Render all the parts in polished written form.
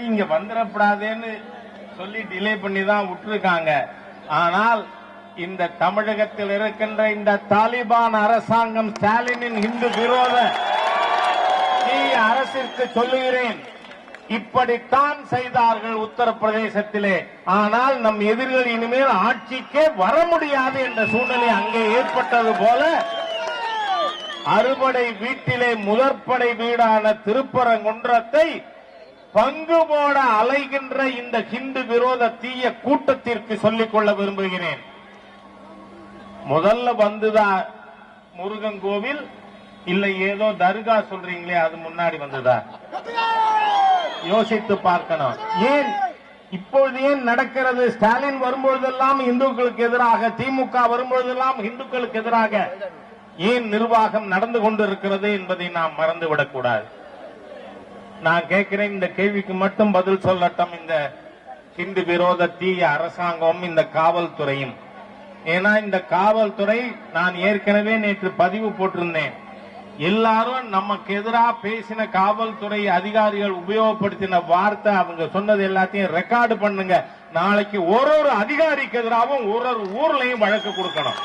இங்க வந்துடப்படாதேன்னு சொல்லி டிலே பண்ணி தான் விட்டுருக்காங்க. ஆனால் இந்த தமிழகத்தில் இருக்கின்ற இந்த தாலிபான் அரசாங்கம், ஸ்டாலினின் இந்து விரோத அரசிற்கு சொல்லுகிறேன், இப்படித்தான் செய்தார்கள் உத்தரப்பிரதேசத்திலே. ஆனால் நம் எதிரிகள் இனிமேல் ஆட்சிக்கே வர முடியாது என்ற சூழ்நிலை அங்கே ஏற்பட்டது போல அறுபடை வீட்டிலே முதற்படை வீடான திருப்பரங்குன்றத்தை பங்கு போட அலைகின்ற இந்த ஹிந்து விரோத தீய கூட்டத்திற்கு சொல்லிக் கொள்ள விரும்புகிறேன். முதல்ல வந்ததா முருகன் கோவில், இல்லை ஏதோ தர்கா சொல்றீங்களே, அது முன்னாடி வந்ததா? யோசித்து பார்க்கணும். ஏன் இப்பொழுது ஏன் நடக்கிறது? ஸ்டாலின் வரும்பொழுதெல்லாம் இந்துக்களுக்கு எதிராக, திமுக வரும்பொழுதெல்லாம் இந்துக்களுக்கு எதிராக ஏன் நிர்வாகம் நடந்து கொண்டிருக்கிறது என்பதை நாம் மறந்துவிடக் கூடாது. நான் கேட்கிறேன், இந்த கேள்விக்கு மட்டும் பதில் சொல்லட்டும் இந்த ஹிந்து விரோத தீய அரசாங்கம், இந்த காவல்துறையும். ஏன்னா இந்த காவல்துறை, நான் ஏற்கனவே நேற்று பதிவு போட்டிருந்தேன், எல்லாரும் நமக்கு எதிராக பேசின காவல்துறை அதிகாரிகள் உபயோகப்படுத்தின வார்த்தை, அவங்க சொன்னது எல்லாத்தையும் ரெக்கார்டு பண்ணுங்க. நாளைக்கு ஒரு அதிகாரிக்கு எதிராகவும் ஒரு ஊர்லயும் வழக்கு கொடுக்கணும்.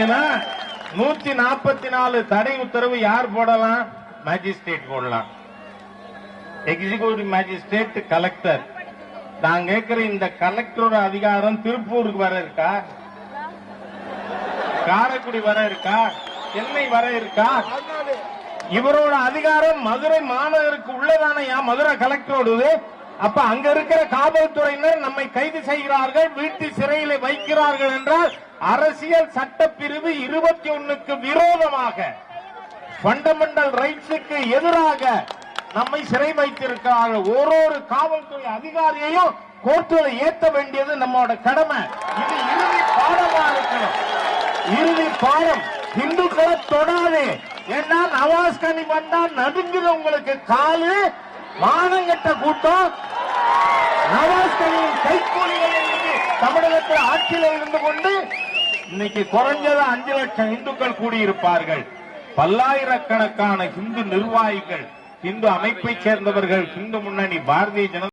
ஏன்னா 144 தடை உத்தரவு யார் போடலாம்? மேஜிஸ்ட்ரேட் போடலாம். Executive magistrate, collector. நான் கேட்கிற இந்த கலெக்டரோட அதிகாரம் திருப்பூருக்கு வர இருக்கா? காரைக்குடி வர இருக்கா? சென்னை வர இருக்கா? இவரோட அதிகாரம் மதுரை மாநகருக்கு உள்ளதான மதுரை கலெக்டரோடு. அப்ப அங்க இருக்கிற காவல்துறையினர் நம்மை கைது செய்கிறார்கள், வீட்டு சிறையில வைக்கிறார்கள் என்றால் அரசியல் சட்டப்பிரிவு 21க்கு விரோதமாக, ஃபண்டமெண்டல் ரைட்ஸுக்கு எதிராக நம்மை சிறை வைத்திருக்கிறார்கள். ஒரு காவல்துறை அதிகாரியையும் கோர்ட்டில் ஏற்ற வேண்டியது நம்மோட கடமை. இது இறுதி பாடமா இருக்கணும். இறுதி பாடம். இந்துக்களை தொடாதே. ஏன்னா நவாஸ் கனி வந்தா நடுங்குது உங்களுக்கு காலு. மானங்கட்ட கூட்டம். நவாஸ் கனியின் கைக்கூலிகள் என்பது தமிழகத்தில் ஆட்சியில் இருந்து கொண்டு இன்னைக்கு குறைஞ்சது 5 லட்சம் இந்துக்கள் கூடியிருப்பார்கள். பல்லாயிரக்கணக்கான இந்து நிர்வாகிகள், இந்து அமைப்பை சேர்ந்தவர்கள், இந்து முன்னணி, பாரதிய ஜனதா